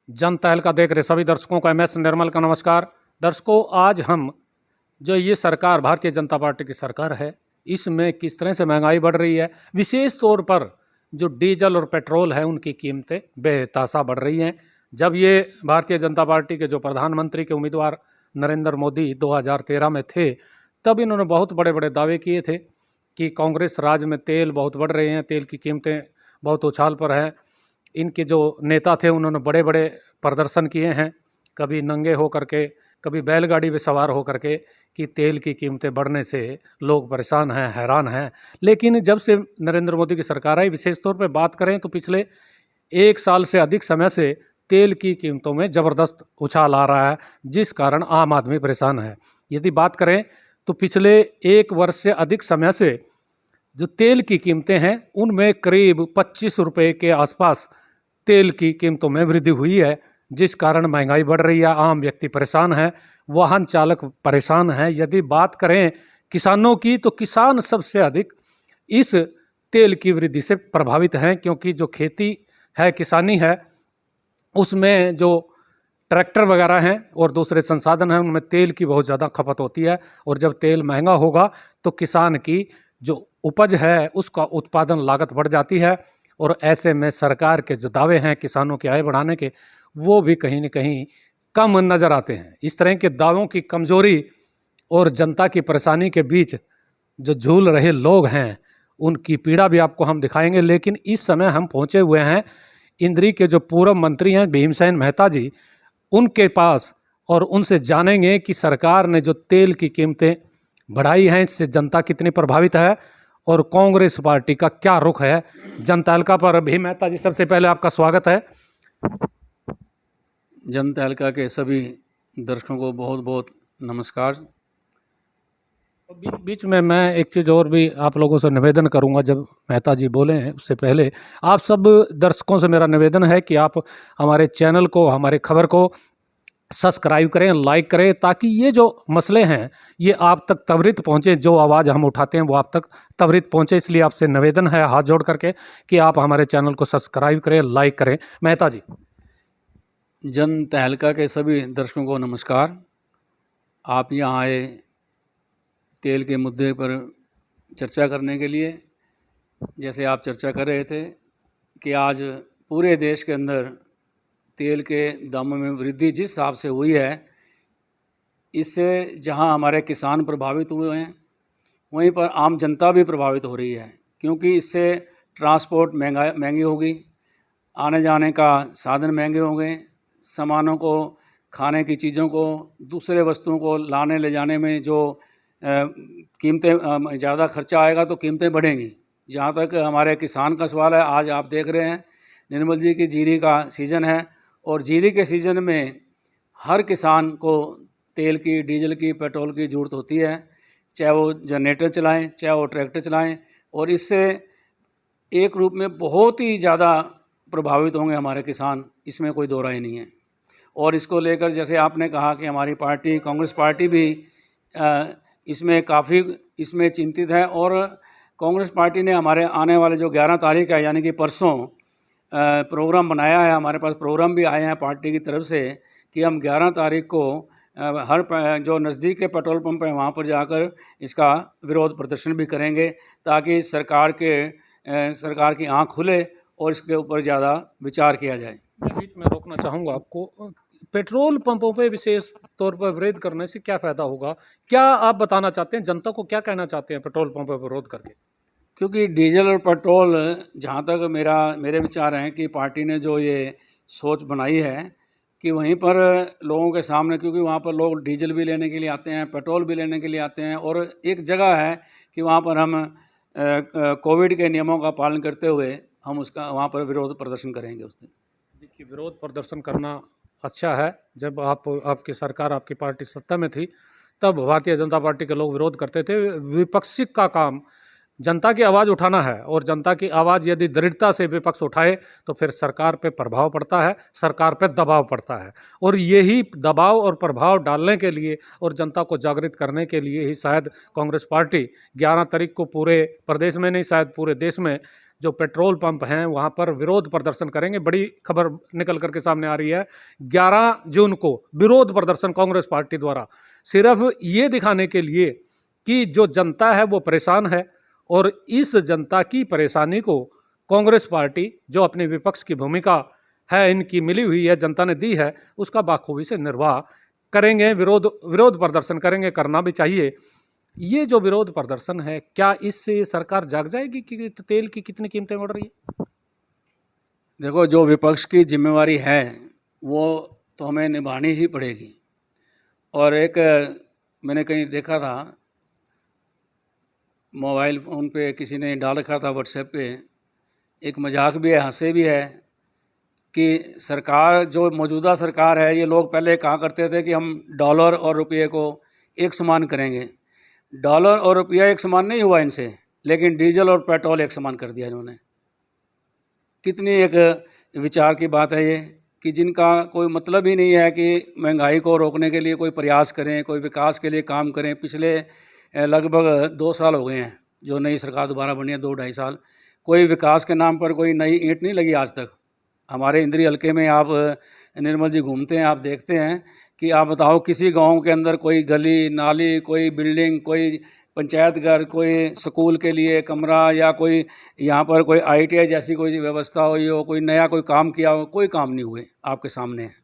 जनता तहलका देख रहे सभी दर्शकों का MS निर्मल का नमस्कार। दर्शकों, आज हम जो ये सरकार भारतीय जनता पार्टी की सरकार है, इसमें किस तरह से महंगाई बढ़ रही है, विशेष तौर पर जो डीजल और पेट्रोल है उनकी कीमतें बेतहाशा बढ़ रही हैं। जब ये भारतीय जनता पार्टी के जो प्रधानमंत्री के उम्मीदवार नरेंद्र मोदी 2013 में थे, तब इन्होंने बहुत बड़े बड़े दावे किए थे कि कांग्रेस राज में तेल बहुत बढ़ रहे हैं, तेल की कीमतें बहुत उछाल पर हैं। इनके जो नेता थे उन्होंने बड़े बड़े प्रदर्शन किए हैं, कभी नंगे हो करके, कभी बैलगाड़ी में सवार हो करके, कि तेल की कीमतें बढ़ने से लोग परेशान हैं, हैरान हैं। लेकिन जब से नरेंद्र मोदी की सरकार आई, विशेष तौर पे बात करें तो पिछले 1 साल से अधिक समय से तेल की कीमतों में ज़बरदस्त उछाल आ रहा है, जिस कारण आम आदमी परेशान है। यदि बात करें तो पिछले 1 वर्ष से अधिक समय से जो तेल की कीमतें हैं उनमें करीब 25 रुपये के आसपास तेल की कीमतों में वृद्धि हुई है, जिस कारण महंगाई बढ़ रही है, आम व्यक्ति परेशान है, वाहन चालक परेशान है। यदि बात करें किसानों की तो किसान सबसे अधिक इस तेल की वृद्धि से प्रभावित हैं, क्योंकि जो खेती है, किसानी है, उसमें जो ट्रैक्टर वगैरह हैं और दूसरे संसाधन हैं उनमें तेल की बहुत ज़्यादा खपत होती है। और जब तेल महंगा होगा तो किसान की जो उपज है उसका उत्पादन लागत बढ़ जाती है, और ऐसे में सरकार के जो दावे हैं किसानों की आय बढ़ाने के, वो भी कहीं न कहीं कम नज़र आते हैं। इस तरह के दावों की कमज़ोरी और जनता की परेशानी के बीच जो झूल रहे लोग हैं उनकी पीड़ा भी आपको हम दिखाएंगे। लेकिन इस समय हम पहुंचे हुए हैं इंद्री के जो पूर्व मंत्री हैं भीमसेन मेहता जी, उनके पास, और उनसे जानेंगे कि सरकार ने जो तेल की कीमतें बढ़ाई हैं इससे जनता कितनी प्रभावित है और कांग्रेस पार्टी का क्या रुख है। जनता तहलका पर भीम मेहता जी, सबसे पहले आपका स्वागत है। जनता तहलका के सभी दर्शकों को बहुत बहुत नमस्कार। बीच बीच में मैं एक चीज़ और भी आप लोगों से निवेदन करूंगा, जब मेहता जी बोले हैं उससे पहले आप सब दर्शकों से मेरा निवेदन है कि आप हमारे चैनल को, हमारे खबर को सब्सक्राइब करें, लाइक करें, ताकि ये जो मसले हैं ये आप तक त्वरित पहुँचे, जो आवाज़ हम उठाते हैं वो आप तक त्वरित पहुँचे। इसलिए आपसे निवेदन है हाथ जोड़ करके कि आप हमारे चैनल को सब्सक्राइब करें, लाइक करें। मेहता जी। जन तहलका के सभी दर्शकों को नमस्कार। आप यहाँ आए तेल के मुद्दे पर चर्चा करने के लिए। जैसे आप चर्चा कर रहे थे कि आज पूरे देश के अंदर तेल के दामों में वृद्धि जिस हिसाब से हुई है, इससे जहां हमारे किसान प्रभावित हुए हैं वहीं पर आम जनता भी प्रभावित हो रही है, क्योंकि इससे ट्रांसपोर्ट महंगी होगी, आने जाने का साधन महंगे होंगे, सामानों को, खाने की चीज़ों को, दूसरे वस्तुओं को लाने ले जाने में जो कीमतें ज़्यादा खर्चा आएगा तो कीमतें बढ़ेंगी। जहाँ तक हमारे किसान का सवाल है, आज आप देख रहे हैं निर्मल जी की जीरी का सीज़न है, और जीरी के सीज़न में हर किसान को तेल की, डीजल की, पेट्रोल की ज़रूरत होती है, चाहे वो जनरेटर चलाएं, चाहे वो ट्रैक्टर चलाएं, और इससे एक रूप में बहुत ही ज़्यादा प्रभावित होंगे हमारे किसान, इसमें कोई दो राय नहीं है। और इसको लेकर जैसे आपने कहा कि हमारी पार्टी कांग्रेस पार्टी भी इसमें काफ़ी इसमें चिंतित है, और कांग्रेस पार्टी ने हमारे आने वाले जो 11 तारीख है यानी कि परसों प्रोग्राम बनाया है। हमारे पास प्रोग्राम भी आए हैं पार्टी की तरफ से कि हम 11 तारीख को हर जो नज़दीक के पेट्रोल पंप है वहाँ पर जाकर इसका विरोध प्रदर्शन भी करेंगे, ताकि सरकार की आँख खुले और इसके ऊपर ज़्यादा विचार किया जाए। मैं बीच में रोकना चाहूँगा आपको। पेट्रोल पंपों पे विशेष तौर पर विरोध करने से क्या फ़ायदा होगा? क्या आप बताना चाहते हैं, जनता को क्या कहना चाहते हैं पेट्रोल पंपों पर विरोध करके? क्योंकि डीजल और पेट्रोल, जहाँ तक मेरे विचार हैं कि पार्टी ने जो ये सोच बनाई है कि वहीं पर लोगों के सामने, क्योंकि वहाँ पर लोग डीजल भी लेने के लिए आते हैं, पेट्रोल भी लेने के लिए आते हैं, और एक जगह है कि वहाँ पर हम कोविड के नियमों का पालन करते हुए हम उसका वहाँ पर विरोध प्रदर्शन करेंगे उस दिन। देखिए, विरोध प्रदर्शन करना अच्छा है। जब आपकी सरकार, आपकी पार्टी सत्ता में थी, तब भारतीय जनता पार्टी के लोग विरोध करते थे। विपक्षी का काम जनता की आवाज़ उठाना है, और जनता की आवाज़ यदि दृढ़ता से विपक्ष उठाए तो फिर सरकार पे प्रभाव पड़ता है, सरकार पे दबाव पड़ता है। और यही दबाव और प्रभाव डालने के लिए और जनता को जागृत करने के लिए ही शायद कांग्रेस पार्टी 11 तारीख को पूरे प्रदेश में नहीं, शायद पूरे देश में जो पेट्रोल पंप हैं वहाँ पर विरोध प्रदर्शन करेंगे। बड़ी खबर निकल करके सामने आ रही है, 11 जून को विरोध प्रदर्शन कांग्रेस पार्टी द्वारा, सिर्फ ये दिखाने के लिए कि जो जनता है वो परेशान है और इस जनता की परेशानी को कांग्रेस पार्टी, जो अपनी विपक्ष की भूमिका है इनकी मिली हुई है, जनता ने दी है, उसका बाखूबी से निर्वाह करेंगे, विरोध प्रदर्शन करेंगे, करना भी चाहिए। ये जो विरोध प्रदर्शन है, क्या इससे सरकार जाग जाएगी कि तेल की कितनी कीमतें बढ़ रही है? देखो, जो विपक्ष की जिम्मेवारी है वो तो हमें निभानी ही पड़ेगी। और एक मैंने कहीं देखा था, मोबाइल फ़ोन पे किसी ने डाल रखा था व्हाट्सएप पे, एक मजाक भी है, हंसे भी है कि सरकार, जो मौजूदा सरकार है, ये लोग पहले कहा करते थे कि हम डॉलर और रुपये को एक समान करेंगे। डॉलर और रुपया एक समान नहीं हुआ इनसे, लेकिन डीजल और पेट्रोल एक समान कर दिया इन्होंने। कितनी एक विचार की बात है ये, कि जिनका कोई मतलब ही नहीं है कि महंगाई को रोकने के लिए कोई प्रयास करें, कोई विकास के लिए काम करें। पिछले लगभग 2 साल हो गए हैं जो नई सरकार दोबारा बनी है, 2-2.5 साल, कोई विकास के नाम पर कोई नई ईंट नहीं लगी आज तक। हमारे इंद्री हलके में आप निर्मल जी घूमते हैं, आप देखते हैं कि आप बताओ किसी गांव के अंदर कोई गली नाली, कोई बिल्डिंग, कोई पंचायत घर, कोई स्कूल के लिए कमरा, या कोई यहाँ पर कोई ITI जैसी कोई व्यवस्था हुई हो, कोई नया कोई काम किया हो, कोई काम नहीं हुए आपके सामने है।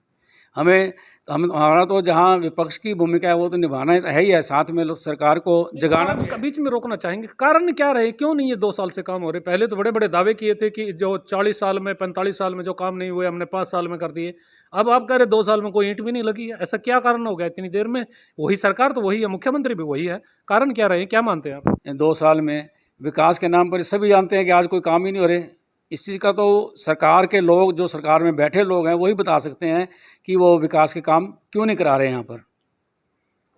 हमारा तो जहाँ विपक्ष की भूमिका है वो तो निभाना है ही है, साथ में सरकार को जगाना भी है। बीच में रोकना चाहेंगे, कारण क्या रहे, क्यों नहीं ये 2 साल से काम हो रहे? पहले तो बड़े बड़े दावे किए थे कि जो 40 साल में 45 साल में जो काम नहीं हुए हमने 5 साल में कर दिए। अब आप कह रहे 2 साल में कोई ईंट भी नहीं लगी है, ऐसा क्या कारण हो गया इतनी देर में? वही सरकार तो वही है, मुख्यमंत्री भी वही है, कारण क्या रहे, क्या मानते हैं आप? 2 साल में विकास के नाम पर सभी जानते हैं कि आज कोई काम ही नहीं हो रहे। इस चीज़ का तो सरकार के लोग, जो सरकार में बैठे लोग हैं, वही बता सकते हैं कि वो विकास के काम क्यों नहीं करा रहे हैं यहाँ पर।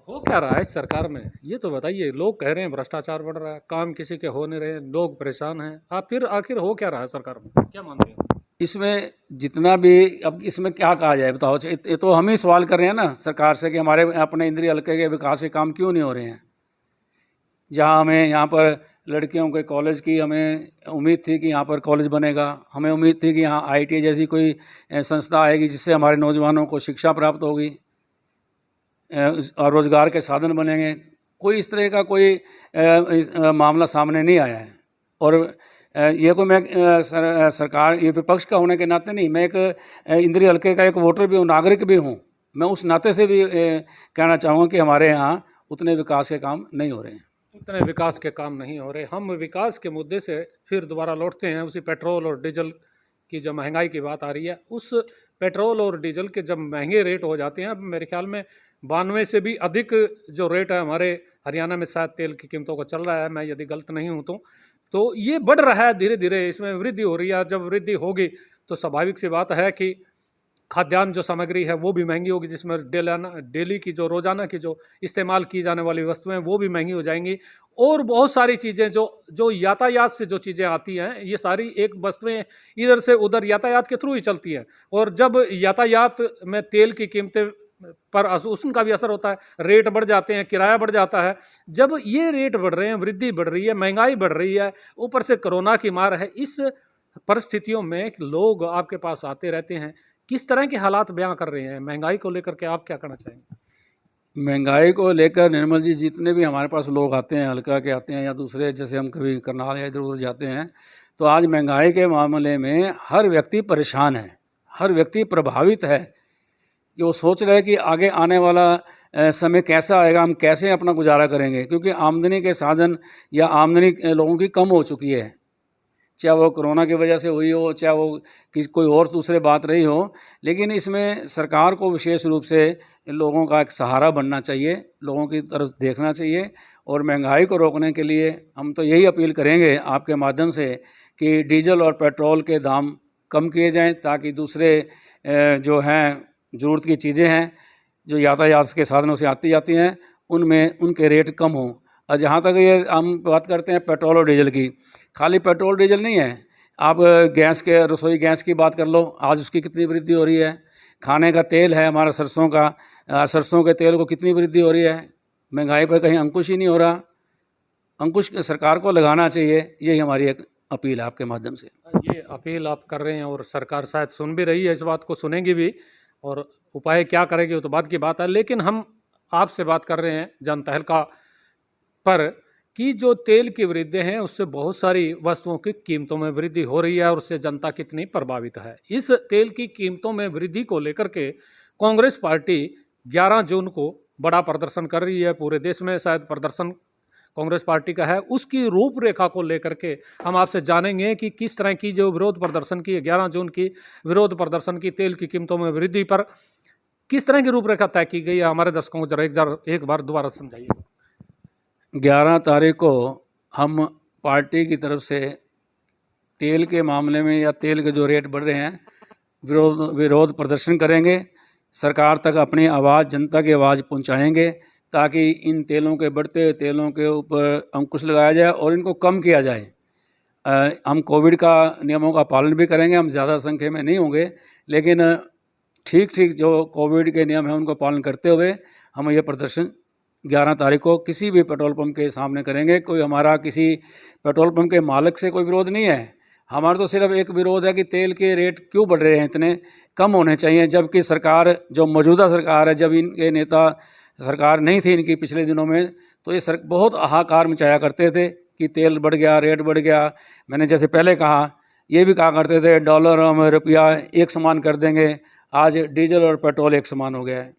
हो क्या रहा है इस सरकार में, ये तो बताइए। लोग कह रहे हैं भ्रष्टाचार बढ़ रहा है, काम किसी के हो नहीं रहे, लोग परेशान हैं। आप फिर आखिर हो क्या रहा है सरकार में, क्या मानते हैं? इसमें जितना भी, अब इसमें क्या कहा जाए बताओ। ये तो हम ही सवाल कर रहे हैं ना सरकार से कि हमारे अपने इंद्री हलके के विकास के काम क्यों नहीं हो रहे हैं। जहाँ हमें यहाँ पर लड़कियों के कॉलेज की हमें उम्मीद थी कि यहाँ पर कॉलेज बनेगा, हमें उम्मीद थी कि यहाँ ITI जैसी कोई संस्था आएगी जिससे हमारे नौजवानों को शिक्षा प्राप्त होगी और रोज़गार के साधन बनेंगे। कोई इस तरह का कोई मामला सामने नहीं आया है। और ये कोई मैं सरकार, ये विपक्ष का होने के नाते नहीं, मैं एक इंद्री हलके का एक वोटर भी हूँ, नागरिक भी हूँ। मैं उस नाते से भी कहना चाहूँगा कि हमारे यहाँ उतने विकास के काम नहीं हो रहे हैं। उतने विकास के काम नहीं हो रहे। हम विकास के मुद्दे से फिर दोबारा लौटते हैं, उसी पेट्रोल और डीजल की जो महंगाई की बात आ रही है। उस पेट्रोल और डीजल के जब महंगे रेट हो जाते हैं, अब मेरे ख्याल में 92 से भी अधिक जो रेट है हमारे हरियाणा में शायद तेल की कीमतों का चल रहा है, मैं यदि गलत नहीं हूँ तो ये बढ़ रहा है धीरे धीरे, इसमें वृद्धि हो रही है। जब वृद्धि होगी तो स्वाभाविक सी बात है कि खाद्यान्न जो सामग्री है वो भी महंगी होगी, जिसमें डेली की जो रोजाना की जो इस्तेमाल की जाने वाली वस्तुएं वो भी महंगी हो जाएंगी। और बहुत सारी चीज़ें जो यातायात से जो चीज़ें आती हैं, ये सारी एक वस्तुएं इधर से उधर यातायात के थ्रू ही चलती हैं। और जब यातायात में तेल की कीमतें पर उनका भी असर होता है, रेट बढ़ जाते हैं, किराया बढ़ जाता है। जब ये रेट बढ़ रहे हैं, वृद्धि बढ़ रही है, महंगाई बढ़ रही है, ऊपर से कोरोना की मार है, इस परिस्थितियों में लोग आपके पास आते रहते हैं। किस तरह के हालात बयां कर रहे हैं महंगाई को लेकर के, आप क्या कहना चाहेंगे? महंगाई को लेकर निर्मल जी, जितने भी हमारे पास लोग आते हैं, हल्का के आते हैं या दूसरे, जैसे हम कभी करनाल या इधर उधर जाते हैं, तो आज महंगाई के मामले में हर व्यक्ति परेशान है, हर व्यक्ति प्रभावित है कि वो सोच रहे हैं कि आगे आने वाला समय कैसा आएगा, हम कैसे अपना गुजारा करेंगे। क्योंकि आमदनी के साधन या आमदनी लोगों की कम हो चुकी है, चाहे वो कोरोना की वजह से हुई हो, चाहे वो कोई और दूसरे बात रही हो। लेकिन इसमें सरकार को विशेष रूप से लोगों का एक सहारा बनना चाहिए, लोगों की तरफ देखना चाहिए। और महंगाई को रोकने के लिए हम तो यही अपील करेंगे आपके माध्यम से कि डीजल और पेट्रोल के दाम कम किए जाएं, ताकि दूसरे जो हैं ज़रूरत की चीज़ें हैं जो यातायात के साधनों से आती जाती हैं, उनमें उनके रेट कम हों। और जहाँ तक ये हम बात करते हैं पेट्रोल और डीजल की, खाली पेट्रोल डीजल नहीं है, आप गैस के, रसोई गैस की बात कर लो, आज उसकी कितनी वृद्धि हो रही है। खाने का तेल है हमारा सरसों का, सरसों के तेल को कितनी वृद्धि हो रही है। महंगाई पर कहीं अंकुश ही नहीं हो रहा। अंकुश सरकार को लगाना चाहिए, यही हमारी एक अपील है आपके माध्यम से। ये अपील आप कर रहे हैं और सरकार शायद सुन भी रही है, इस बात को सुनेगी भी, और उपाय क्या करेगी वो तो बात की बात है। लेकिन हम आपसे बात कर रहे हैं जन तहलका पर कि जो तेल की वृद्धि है उससे बहुत सारी वस्तुओं की कीमतों में वृद्धि हो रही है और उससे जनता कितनी प्रभावित है। इस तेल की कीमतों में वृद्धि को लेकर के कांग्रेस पार्टी 11 जून को बड़ा प्रदर्शन कर रही है। पूरे देश में शायद प्रदर्शन कांग्रेस पार्टी का है। उसकी रूपरेखा को लेकर के हम आपसे जानेंगे कि किस तरह की जो विरोध प्रदर्शन की 11 जून की विरोध प्रदर्शन की तेल की कीमतों में वृद्धि पर किस तरह की रूपरेखा तय की गई है। हमारे दर्शकों को जरा एक बार दोबारा समझाइए। 11 तारीख को हम पार्टी की तरफ से तेल के मामले में या तेल के जो रेट बढ़ रहे हैं विरोध प्रदर्शन करेंगे। सरकार तक अपनी आवाज़, जनता की आवाज़ पहुंचाएंगे ताकि इन तेलों के बढ़ते हुए तेलों के ऊपर अंकुश लगाया जाए और इनको कम किया जाए। हम कोविड का नियमों का पालन भी करेंगे। हम ज़्यादा संख्या में नहीं होंगे, लेकिन ठीक जो कोविड के नियम हैं उनको पालन करते हुए हम ये प्रदर्शन 11 तारीख को किसी भी पेट्रोल पंप के सामने करेंगे। कोई हमारा किसी पेट्रोल पंप के मालिक से कोई विरोध नहीं है। हमारा तो सिर्फ एक विरोध है कि तेल के रेट क्यों बढ़ रहे हैं, इतने कम होने चाहिए। जबकि सरकार, जो मौजूदा सरकार है, जब इनके नेता सरकार नहीं थी इनकी पिछले दिनों में, तो ये बहुत हाहाकार मचाया करते थे कि तेल बढ़ गया, रेट बढ़ गया। मैंने जैसे पहले कहा, ये भी कहा करते थे डॉलर और रुपया एक समान कर देंगे। आज डीजल और पेट्रोल एक समान हो गया है।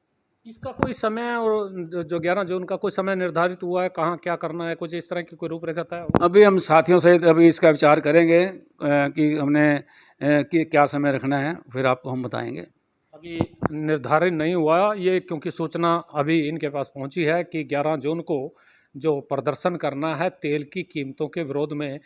इसका कोई समय और जो 11 जून का कोई समय निर्धारित हुआ है, कहाँ क्या करना है, कुछ इस तरह की कोई रूपरेखा तय हो? अभी हम साथियों सहित अभी इसका विचार करेंगे कि हमने कि क्या समय रखना है, फिर आपको हम बताएंगे। अभी निर्धारित नहीं हुआ ये, क्योंकि सूचना अभी इनके पास पहुंची है कि 11 जून को जो प्रदर्शन करना है तेल की कीमतों के विरोध में।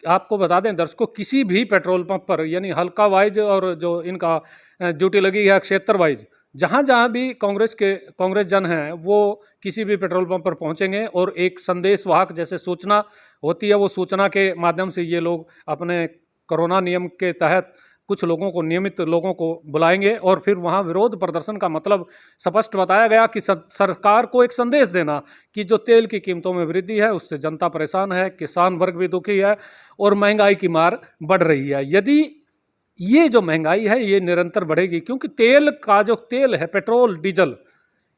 आपको बता दें दर्शकों, किसी भी पेट्रोल पंप पर, यानी हल्का वाइज और जो इनका ड्यूटी लगी है क्षेत्र वाइज, जहाँ जहाँ भी कांग्रेस जन हैं वो किसी भी पेट्रोल पंप पर पहुँचेंगे और एक संदेश वाहक जैसे सूचना होती है, वो सूचना के माध्यम से ये लोग अपने कोरोना नियम के तहत कुछ लोगों को, नियमित लोगों को बुलाएंगे और फिर वहाँ विरोध प्रदर्शन का मतलब स्पष्ट बताया गया कि सरकार को एक संदेश देना कि जो तेल की कीमतों में वृद्धि है उससे जनता परेशान है, किसान वर्ग भी दुखी है और महंगाई की मार बढ़ रही है। यदि ये जो महंगाई है ये निरंतर बढ़ेगी, क्योंकि तेल का जो तेल है, पेट्रोल, डीजल,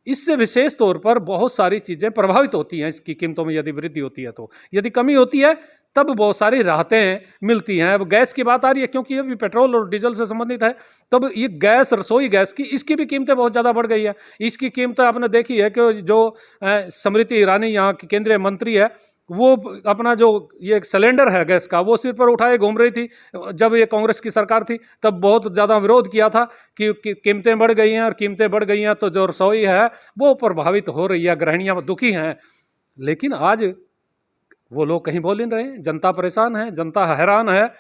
इससे विशेष तौर पर बहुत सारी चीज़ें प्रभावित होती हैं। इसकी कीमतों में यदि वृद्धि होती है तो, यदि कमी होती है तब बहुत सारी राहतें मिलती हैं। अब गैस की बात आ रही है, क्योंकि ये भी पेट्रोल और डीजल से संबंधित है, तब ये गैस, रसोई गैस की, इसकी भी कीमतें बहुत ज़्यादा बढ़ गई है। इसकी कीमतें आपने देखी है कि जो स्मृति ईरानी यहाँ की केंद्रीय मंत्री है, वो अपना जो ये सिलेंडर है गैस का, वो सिर पर उठाए घूम रही थी। जब ये कांग्रेस की सरकार थी तब बहुत ज़्यादा विरोध किया था कि कीमतें बढ़ गई हैं, और कीमतें बढ़ गई हैं तो जो रसोई है वो प्रभावित हो रही है, गृहिणियाँ दुखी हैं। लेकिन आज वो लोग कहीं बोल नहीं रहे, जनता परेशान है, जनता हैरान है।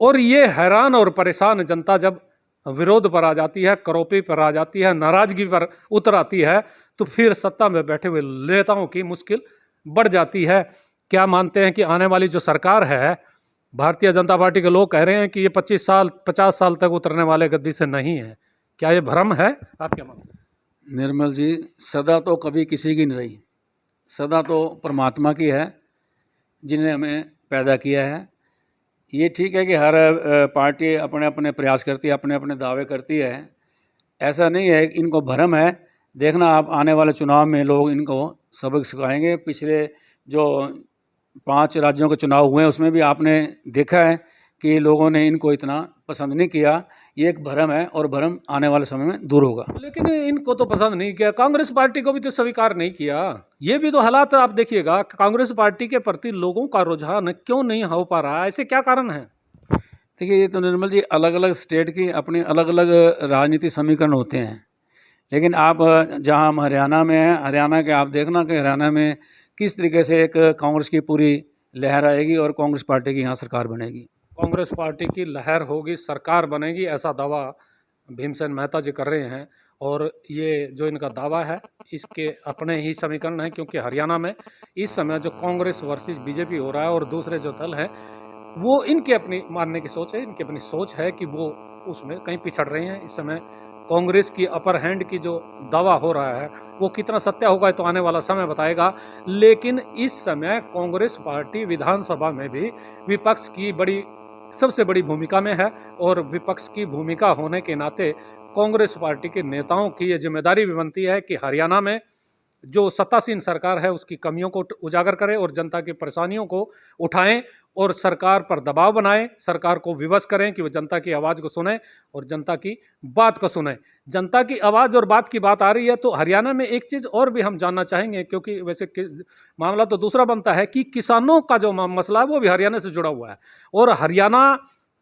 और ये हैरान और परेशान जनता जब विरोध पर आ जाती है, करोपी पर आ जाती है, नाराजगी पर उतर आती है, तो फिर सत्ता में बैठे हुए नेताओं की मुश्किल बढ़ जाती है। क्या मानते हैं कि आने वाली जो सरकार है, भारतीय जनता पार्टी के लोग कह रहे हैं कि ये 25 साल 50 साल तक उतरने वाले गद्दी से नहीं है। क्या ये भ्रम है? आप क्या मानते हैं? निर्मल जी, सदा तो कभी किसी की नहीं रही, सदा तो परमात्मा की है जिन्हें हमें पैदा किया है। ये ठीक है कि हर पार्टी अपने अपने प्रयास करती है, अपने अपने दावे करती है। ऐसा नहीं है, इनको भ्रम है। देखना आप, आने वाले चुनाव में लोग इनको सबक सिखाएंगे। पिछले जो 5 राज्यों के चुनाव हुए हैं उसमें भी आपने देखा है कि लोगों ने इनको इतना पसंद नहीं किया। ये एक भ्रम है और भ्रम आने वाले समय में दूर होगा। लेकिन इनको तो पसंद नहीं किया, कांग्रेस पार्टी को भी तो स्वीकार नहीं किया। ये भी तो हालात आप देखिएगा, कांग्रेस पार्टी के प्रति लोगों का रुझान क्यों नहीं हो पा रहा है, ऐसे क्या कारण है? देखिए, ये तो निर्मल जी अलग अलग स्टेट की अपनी अलग अलग राजनीति समीकरण होते हैं। लेकिन आप जहां हम हरियाणा में हैं, हरियाणा के आप देखना कि हरियाणा में किस तरीके से एक कांग्रेस की पूरी लहर आएगी और कांग्रेस पार्टी की यहाँ सरकार बनेगी। कांग्रेस पार्टी की लहर होगी, सरकार बनेगी, ऐसा दावा भीमसेन मेहता जी कर रहे हैं। और ये जो इनका दावा है इसके अपने ही समीकरण है, क्योंकि हरियाणा में इस समय जो कांग्रेस वर्सेस बीजेपी हो रहा है और दूसरे जो दल हैं वो इनके अपनी मानने की सोच है, इनकी अपनी सोच है कि वो उसमें कहीं पिछड़ रहे हैं। इस समय कांग्रेस की अपर हैंड की जो दावा हो रहा है वो कितना सत्य होगा तो आने वाला समय बताएगा। लेकिन इस समय कांग्रेस पार्टी विधानसभा में भी विपक्ष की सबसे बड़ी भूमिका में है, और विपक्ष की भूमिका होने के नाते कांग्रेस पार्टी के नेताओं की ये जिम्मेदारी भी बनती है कि हरियाणा में जो सत्तासीन सरकार है उसकी कमियों को उजागर करें और जनता की परेशानियों को उठाएं और सरकार पर दबाव बनाएं, सरकार को विवश करें कि वो जनता की आवाज़ को सुने और जनता की बात को सुने। जनता की आवाज़ और बात की बात आ रही है तो हरियाणा में एक चीज़ और भी हम जानना चाहेंगे, क्योंकि वैसे मामला तो दूसरा बनता है कि किसानों का जो मसला है वो भी हरियाणा से जुड़ा हुआ है। और हरियाणा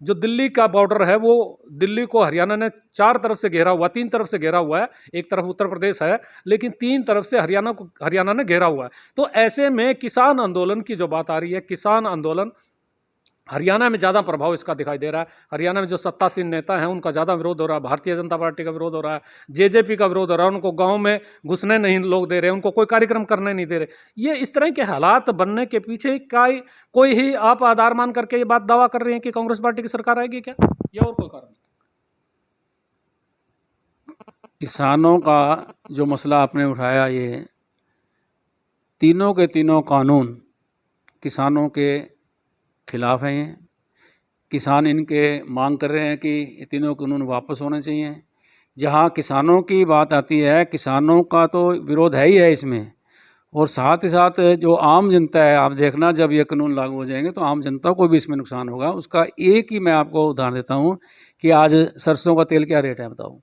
जो दिल्ली का बॉर्डर है वो दिल्ली को हरियाणा ने 4 तरफ से घेरा हुआ, 3 तरफ से घेरा हुआ है। एक तरफ उत्तर प्रदेश है लेकिन 3 तरफ से हरियाणा ने घेरा हुआ है। तो ऐसे में किसान आंदोलन की जो बात आ रही है, किसान आंदोलन हरियाणा में ज़्यादा प्रभाव इसका दिखाई दे रहा है। हरियाणा में जो सत्तासीन नेता हैं उनका ज़्यादा विरोध हो रहा है, भारतीय जनता पार्टी का विरोध हो रहा है, जेजेपी का विरोध हो रहा है, उनको गांव में घुसने नहीं लोग दे रहे, उनको कोई कार्यक्रम करने नहीं दे रहे। ये इस तरह के हालात बनने के पीछे कोई ही आप आधार मान करके ये बात दावा कर रहे हैं कि कांग्रेस पार्टी की सरकार आएगी क्या, या और कोई कारण? किसानों का जो मसला आपने उठाया, ये तीनों के तीनों कानून किसानों के खिलाफ हैं। ये किसान इनके मांग कर रहे हैं कि ये तीनों कानून वापस होने चाहिए। जहाँ किसानों की बात आती है, किसानों का तो विरोध है ही है इसमें, और साथ ही साथ जो आम जनता है, आप देखना जब ये कानून लागू हो जाएंगे तो आम जनता को भी इसमें नुकसान होगा। उसका एक ही मैं आपको उदाहरण देता हूँ कि आज सरसों का तेल क्या रेट है बताओ।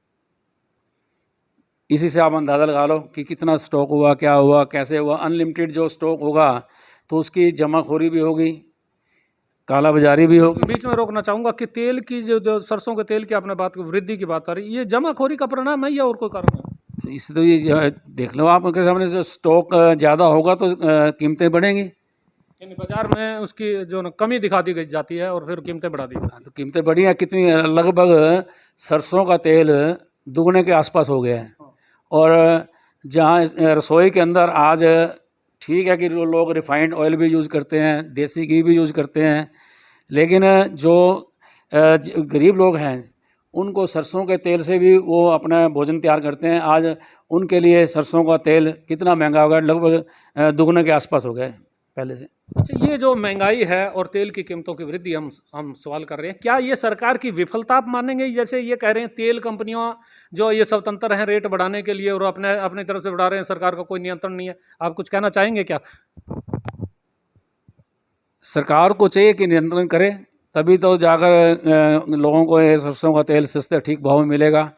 इसी से आप अंदाज़ा लगा लो कि कितना स्टॉक हुआ, क्या हुआ, कैसे हुआ। अनलिमिटेड जो स्टॉक होगा तो उसकी जमाखोरी भी होगी, काला बाजारी भी होगी। बीच में रोकना चाहूंगा कि तेल की जो सरसों के तेल की आपने बात वृद्धि की बात आ रही, ये जमाखोरी का परिणाम है या और कोई कारण है? इससे तो ये देख लो आप, अगर सामने जो स्टॉक ज़्यादा होगा तो कीमतें बढ़ेंगी, यानी बाजार में उसकी जो कमी दिखा दी गई जाती है और फिर कीमतें बढ़ा दी। तो कीमतें बढ़ी हैं कितनी, लगभग सरसों का तेल दुगने के आसपास हो गया है। और जहाँ रसोई के अंदर आज ठीक है कि लोग रिफाइंड ऑयल भी यूज़ करते हैं, देसी घी भी यूज़ करते हैं, लेकिन जो गरीब लोग हैं उनको सरसों के तेल से भी वो अपना भोजन तैयार करते हैं। आज उनके लिए सरसों का तेल कितना महंगा हो गया, लगभग दुगने के आसपास हो गया है पहले से। अच्छा, ये जो महंगाई है और तेल की कीमतों की वृद्धि हम सवाल कर रहे हैं, क्या ये सरकार की विफलता आप मानेंगे? जैसे ये कह रहे हैं तेल कंपनियां जो ये स्वतंत्र हैं रेट बढ़ाने के लिए और अपने तरफ से बढ़ा रहे हैं, सरकार का कोई नियंत्रण नहीं है, आप कुछ कहना चाहेंगे क्या? सरकार को चाहिए कि नियंत्रण करे, तभी तो जाकर लोगों को ये सरसों का तेल सस्ते ठीक भाव में मिलेगा।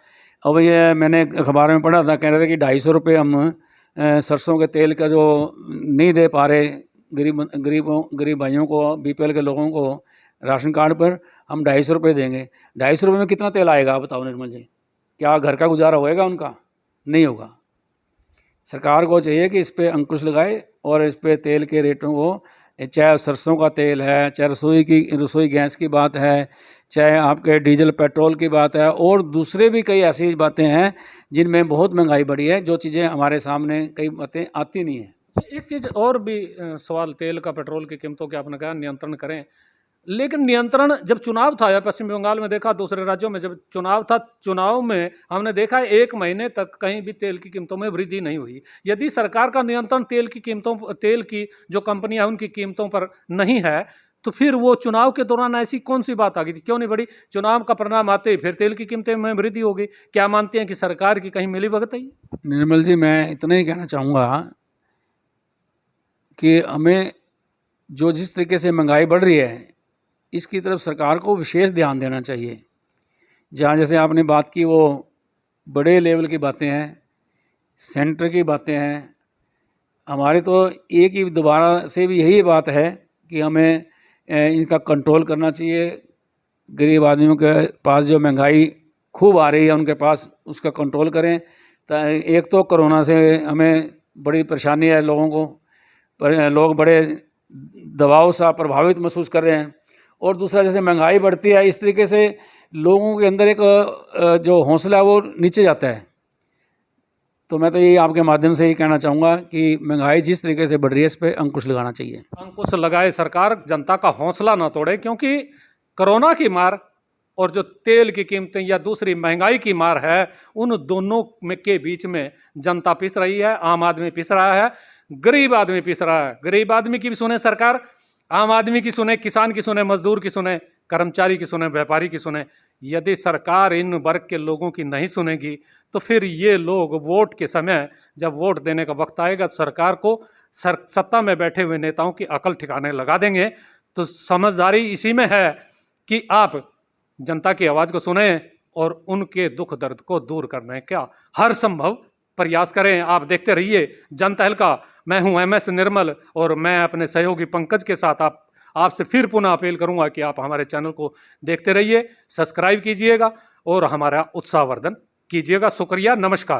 अब ये मैंने अखबार में पढ़ा था, कह रहे थे कि 250 रुपये हम सरसों के तेल का जो नहीं दे पा रहे गरीब भाइयों को, बीपीएल के लोगों को राशन कार्ड पर हम 250 रुपये देंगे। 250 रुपये में कितना तेल आएगा आप बताओ निर्मल जी? क्या घर का गुजारा होएगा उनका? नहीं होगा। सरकार को चाहिए कि इस पर अंकुश लगाए और इस पर तेल के रेटों को, चाहे सरसों का तेल है, चाहे रसोई गैस की बात है, चाहे आपके डीजल पेट्रोल की बात है, और दूसरे भी कई ऐसी बातें हैं जिनमें बहुत महंगाई बढ़ी है, जो चीज़ें हमारे सामने कई बातें आती नहीं हैं। एक चीज़ और भी सवाल तेल का, पेट्रोल की कीमतों के आपने कहा नियंत्रण करें, लेकिन नियंत्रण जब चुनाव था या पश्चिम बंगाल में देखा, दूसरे राज्यों में जब चुनाव था, चुनाव में हमने देखा 1 महीने तक कहीं भी तेल की कीमतों में वृद्धि नहीं हुई। यदि सरकार का नियंत्रण तेल की जो कंपनियां हैं उनकी कीमतों पर नहीं है तो फिर वो चुनाव के दौरान ऐसी कौन सी बात आ गई थी, क्यों नहीं बढ़ी? चुनाव का परिणाम आते ही फिर तेल की कीमतें में वृद्धि हो गई। क्या मानते हैं कि सरकार की कहीं मिलीभगत है? निर्मल जी, मैं इतना ही कहना चाहूँगा कि हमें जो जिस तरीके से महंगाई बढ़ रही है इसकी तरफ सरकार को विशेष ध्यान देना चाहिए। जहाँ जैसे आपने बात की वो बड़े लेवल की बातें हैं, सेंटर की बातें हैं, हमारी तो एक ही दोबारा से भी यही बात है कि हमें इनका कंट्रोल करना चाहिए। गरीब आदमियों के पास जो महंगाई खूब आ रही है उनके पास उसका कंट्रोल करें। एक तो कोरोना से हमें बड़ी परेशानी है लोगों को, पर लोग बड़े दबाव सा प्रभावित महसूस कर रहे हैं, और दूसरा जैसे महंगाई बढ़ती है इस तरीके से लोगों के अंदर एक जो हौसला है वो नीचे जाता है। तो मैं तो यही आपके माध्यम से ही कहना चाहूँगा कि महंगाई जिस तरीके से बढ़ रही है इस पर अंकुश लगाना चाहिए। अंकुश लगाए सरकार, जनता का हौसला ना तोड़े, क्योंकि कोरोना की मार और जो तेल की कीमतें या दूसरी महंगाई की मार है, उन दोनों में के बीच में जनता पिस रही है, आम आदमी पिस रहा है, गरीब आदमी पिस रहा है। गरीब आदमी की भी सुने सरकार, आम आदमी की सुने, किसान की सुने, मजदूर की सुने, कर्मचारी की सुने, व्यापारी की सुने। यदि सरकार इन वर्ग के लोगों की नहीं सुनेगी तो फिर ये लोग वोट के समय, जब वोट देने का वक्त आएगा, सरकार को सत्ता में बैठे हुए नेताओं की अकल ठिकाने लगा देंगे। तो समझदारी इसी में है कि आप जनता की आवाज को सुने और उनके दुख दर्द को दूर करने का हर संभव प्रयास करें। आप देखते रहिए जनता तहलका। मैं हूं MS निर्मल और मैं अपने सहयोगी पंकज के साथ आपसे फिर पुनः अपील करूंगा कि आप हमारे चैनल को देखते रहिए, सब्सक्राइब कीजिएगा और हमारा उत्साहवर्धन कीजिएगा। शुक्रिया, नमस्कार।